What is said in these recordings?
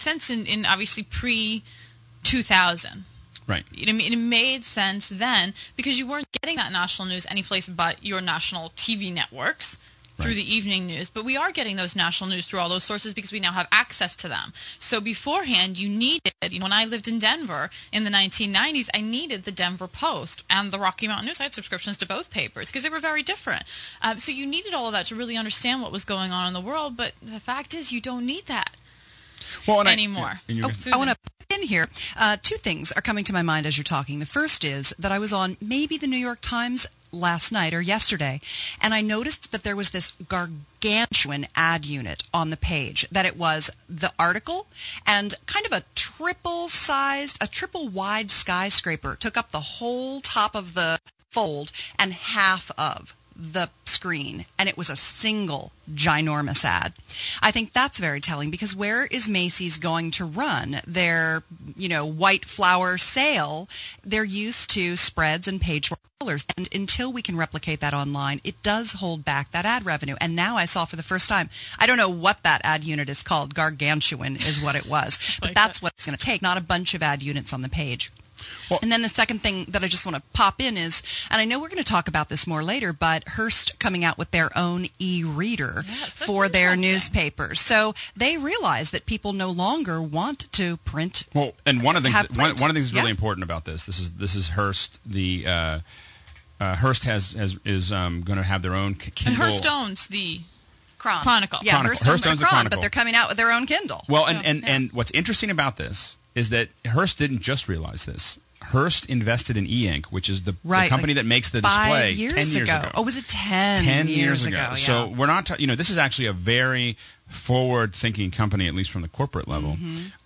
sense in obviously pre-2000. Right. I mean, it made sense then because you weren't getting that national news anyplace but your national TV networks through the evening news. But we are getting those national news through all those sources because we now have access to them. So beforehand, you needed, when I lived in Denver in the 1990s, I needed the Denver Post and the Rocky Mountain News. I had subscriptions to both papers because they were very different. So you needed all of that to really understand what was going on in the world. But the fact is, you don't need that anymore. I want to in here. Two things are coming to my mind as you're talking. The first is that I was on maybe the New York Times last night or yesterday, and I noticed that there was this gargantuan ad unit on the page, that it was the article and kind of a triple wide skyscraper took up the whole top of the fold and half of the screen, and it was a single ginormous ad. I think that's very telling because where is Macy's going to run their, white flower sale? They're used to spreads and page colors, and until we can replicate that online, it does hold back that ad revenue. And now I saw for the first time, I don't know what that ad unit is called, gargantuan is what it was, but that's what it's going to take, not a bunch of ad units on the page. Well, and then the second thing that I just want to pop in is, and I know we're going to talk about this more later, but Hearst coming out with their own e-reader for their newspapers. So they realize that people no longer want to print. Well, and one of the things that's really important about this is Hearst. The Hearst is going to have their own Kindle. And Hearst owns the Chronicle. Yeah, Hearst owns the Chronicle, but they're coming out with their own Kindle. Well, and what's interesting about this is that Hearst didn't just realize this. Hearst invested in e-ink, which is the company that makes the display 10 years ago. Oh, was it 10 years ago? Yeah. So we're not, this is actually a very forward-thinking company, at least from the corporate level,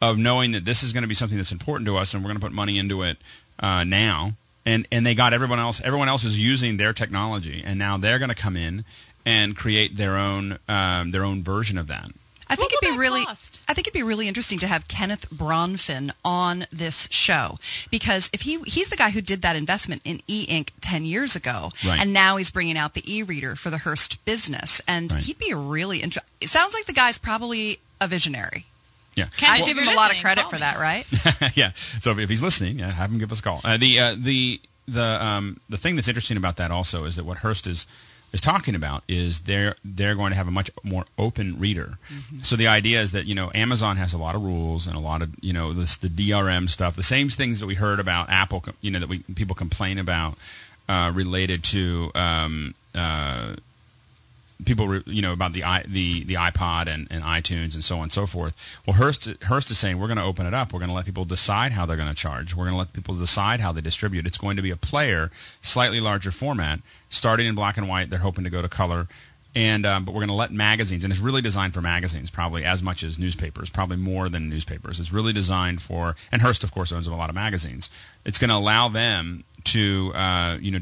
of knowing that this is going to be something that's important to us, and we're going to put money into it now. And they got everyone else. Everyone else is using their technology, and now they're going to come in and create their own version of that. I think it'd be really interesting to have Kenneth Bronfman on this show, because if he's the guy who did that investment in e-ink 10 years ago, and now he's bringing out the e-reader for the Hearst business, and he'd be a really interesting. It sounds like the guy's probably a visionary. Yeah, I give him a lot of credit for that, right? Yeah. So if he's listening, have him give us a call. The thing that's interesting about that also is that what Hearst is talking about is they're going to have a much more open reader. So the idea is that Amazon has a lot of rules and a lot of the DRM stuff, the same things that we heard about Apple, that people complain about related to people about the iPod and iTunes and so on and so forth. Well, Hearst is saying we're going to open it up. We're going to let people decide how they're going to charge. We're going to let people decide how they distribute. It's going to be a player, slightly larger format, starting in black and white. They're hoping to go to color, and but we're going to let magazines, and it's really designed for magazines, probably as much as newspapers, probably more than newspapers. It's really designed for, and Hearst, of course, owns a lot of magazines. It's going to allow them to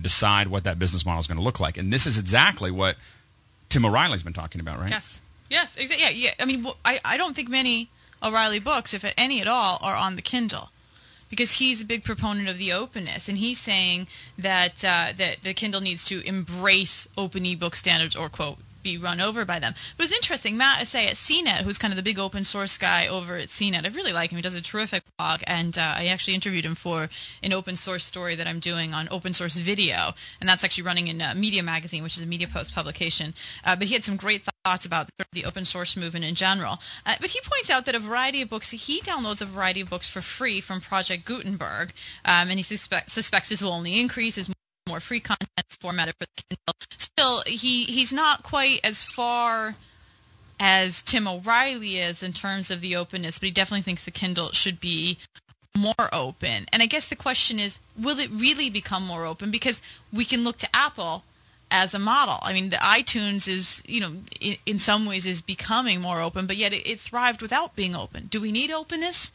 decide what that business model is going to look like, and this is exactly what Tim O'Reilly's been talking about, right? Yes, exactly. Yeah. I mean, I don't think many O'Reilly books, if any at all, are on the Kindle, because he's a big proponent of the openness, and he's saying that that the Kindle needs to embrace open ebook standards, or quote, be run over by them. But it's interesting, Matt Assay at CNET, who's kind of the big open source guy over at CNET. I really like him. He does a terrific blog, and I actually interviewed him for an open source story that I'm doing on open source video, and that's actually running in Media Magazine, which is a Media Post publication. But he had some great thoughts about the open source movement in general. But he points out that a variety of books, he downloads a variety of books for free from Project Gutenberg, and he suspects this will only increase as more free content is formatted for the Kindle. Still, he's not quite as far as Tim O'Reilly is in terms of the openness, but he definitely thinks the Kindle should be more open. And I guess the question is, will it really become more open? Because we can look to Apple as a model. I mean, the iTunes is, in some ways is becoming more open, but yet it thrived without being open. Do we need openness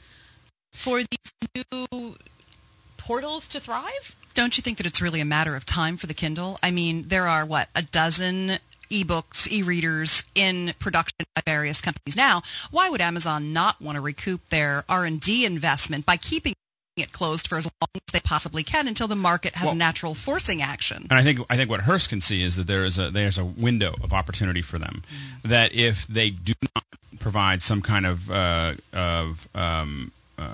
for these new portals to thrive? Don't you think that it's really a matter of time for the Kindle? I mean, there are, a dozen ebooks, e-readers in production by various companies now. Why would Amazon not want to recoup their R&D investment by keeping it closed for as long as they possibly can until the market has a natural forcing action? And I think what Hearst can see is that there's a window of opportunity for them, that if they do not provide some kind of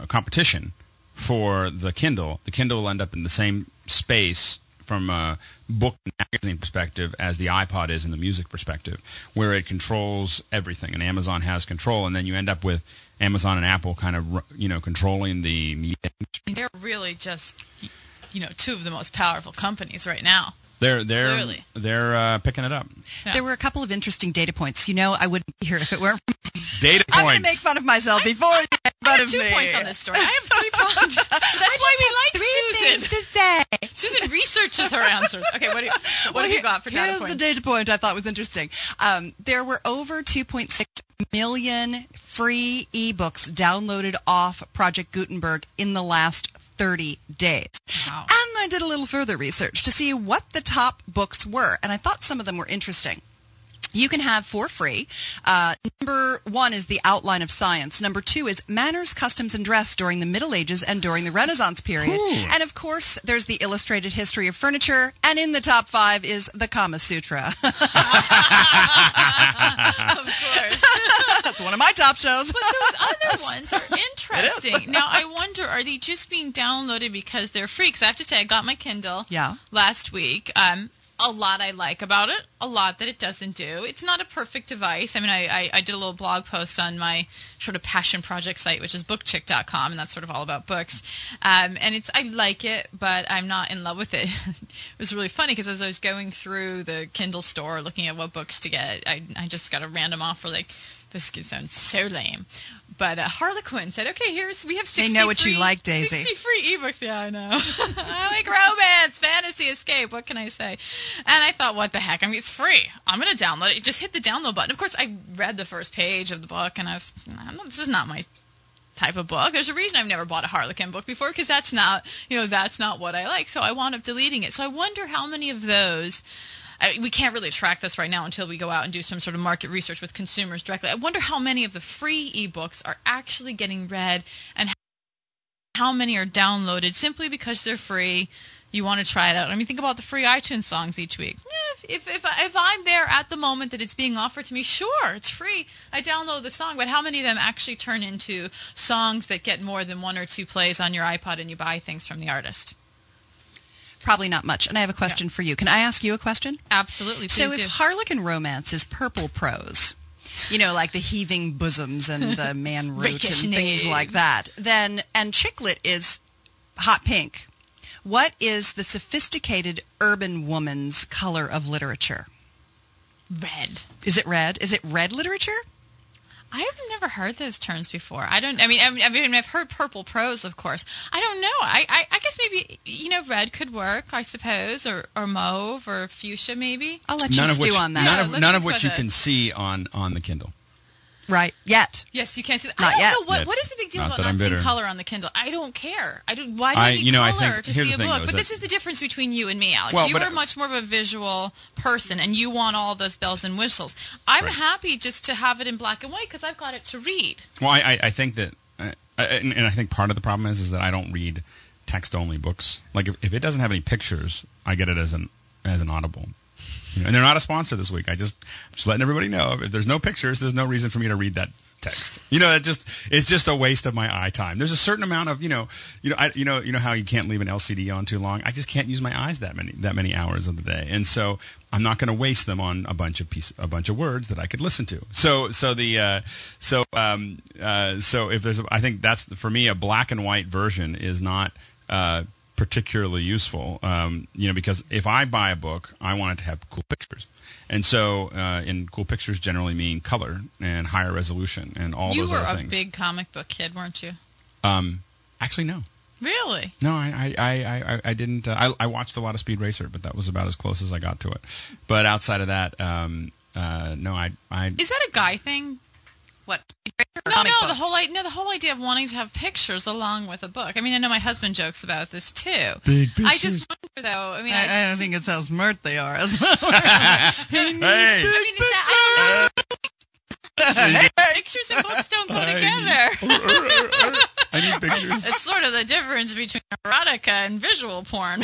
competition for the Kindle will end up in the same space from a book and magazine perspective as the iPod is in the music perspective, where it controls everything, and Amazon has control, and then you end up with Amazon and Apple kind of, controlling the media industry. They're really just, two of the most powerful companies right now. They're picking it up. Yeah. There were a couple of interesting data points. I wouldn't be here if it weren't for data points. I'm going to make fun of myself before you make fun of me. I have 2 points on this story. I have 3 points. That's why we like Susan. Things to say. Susan researches her answers. Okay, what have you got for data Here's points? the data point I thought was interesting. There were over 2.6 million free ebooks downloaded off Project Gutenberg in the last 30 days. Wow. And I did a little further research to see what the top books were, and I thought some of them were interesting. You can have for free. Number 1 is The Outline of Science. Number 2 is Manners, Customs, and Dress during the Middle Ages and during the Renaissance period. Ooh. And, of course, there's The Illustrated History of Furniture. And in the top 5 is The Kama Sutra. Of course. That's one of my top shows. But those other ones are interesting. Now, I wonder, are they just being downloaded because they're free? Because I have to say, I got my Kindle last week. A lot I like about it, a lot that it doesn't do. It's not a perfect device. I mean, I did a little blog post on my sort of passion project site, which is bookchick.com, and that's sort of all about books. And I like it, but I'm not in love with it. It was really funny because as I was going through the Kindle store looking at what books to get, I just got a random offer like, this sounds so lame. But Harlequin said, okay, we have 60 They know what free, you like, Daisy. 60 free ebooks. Yeah, I know. I like romance, fantasy, escape. What can I say? And I thought, what the heck? I mean, it's free. I'm going to download it. Just hit the download button. Of course, I read the first page of the book, and this is not my type of book. There's a reason I've never bought a Harlequin book before, because that's not what I like. So I wound up deleting it. So I wonder how many of those... we can't really track this right now until we go out and do some sort of market research with consumers directly. I wonder how many of the free ebooks are actually getting read and how many are downloaded simply because they're free. You want to try it out. I mean, think about the free iTunes songs each week. Yeah, if I'm there at the moment that it's being offered to me, sure, it's free. I download the song, but how many of them actually turn into songs that get more than 1 or 2 plays on your iPod and you buy things from the artist? Probably not much. And I have a question for you. Can I ask you a question? Absolutely. Please so do. If Harlequin romance is purple prose, like the heaving bosoms and the man root and things like that, and chicklet is hot pink, what is the sophisticated urban woman's color of literature? Red. Is it red? Is it red literature? I have never heard those terms before. I've heard purple prose, of course. I don't know. I guess maybe, red could work, I suppose, or mauve or fuchsia maybe. I'll let you stew on that. None of which you can see on the Kindle. Right. Yet. Yes, you can't see that. Not I yet. don't know what is the big deal about not seeing color on the Kindle. I don't care. Why do you need color to see a book? But this is the difference between you and me, Alex. Well, you are much more of a visual person, and you want all those bells and whistles. I'm happy just to have it in black and white because I've got it to read. Well, I think that, and I think part of the problem is that I don't read text-only books. Like if it doesn't have any pictures, I get it as an Audible. And they're not a sponsor this week. I'm just letting everybody know if there's no pictures, there's no reason for me to read that text. It's just a waste of my eye time. There's a certain amount of how you can't leave an LCD on too long. I just can't use my eyes that many hours of the day, and so I'm not going to waste them on a bunch of words that I could listen to. So if there's I think that's for me a black and white version is not particularly useful, because if I buy a book, I want it to have cool pictures. And so, and cool pictures generally mean color and higher resolution and all those other things. You were a big comic book kid, weren't you? Actually, no. Really? No, I didn't. I watched a lot of Speed Racer, but that was about as close as I got to it. But outside of that, no, I. Is that a guy thing? What? No, the whole idea of wanting to have pictures along with a book. I mean, I know my husband jokes about this too. Big pictures. I just wonder, though. I mean, I don't think it's how smart they are. Hey. I mean, pictures and books don't go together. I need pictures. It's sort of the difference between erotica and visual porn.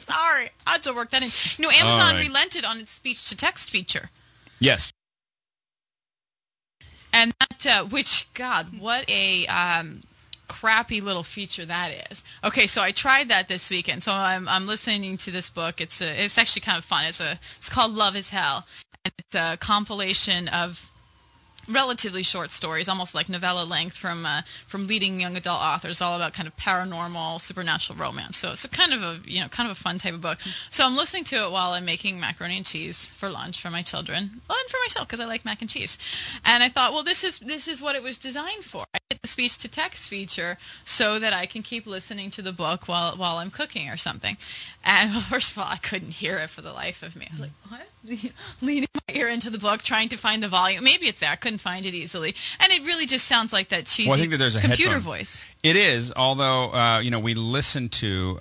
Sorry, I had to work that in. Amazon relented on its speech-to-text feature. Yes. And that, which, God, what a crappy little feature that is. Okay, so I tried that this weekend. So I'm listening to this book. It's actually kind of fun. It's called Love is Hell, and it's a compilation of relatively short stories, almost like novella length, from leading young adult authors, all about kind of paranormal, supernatural romance. So kind of a fun type of book. So I'm listening to it while I'm making macaroni and cheese for lunch for my children, and for myself because I like mac and cheese. And I thought, well, this is what it was designed for. I hit the speech to text feature so that I can keep listening to the book while I'm cooking or something. And well, first of all, I couldn't hear it for the life of me. I was like, what? Leaning my ear into the book, trying to find the volume. Maybe it's there. I couldn't find it easily. And it really just sounds like that cheesy I think that there's a computer headphone voice. It is, although, we listen to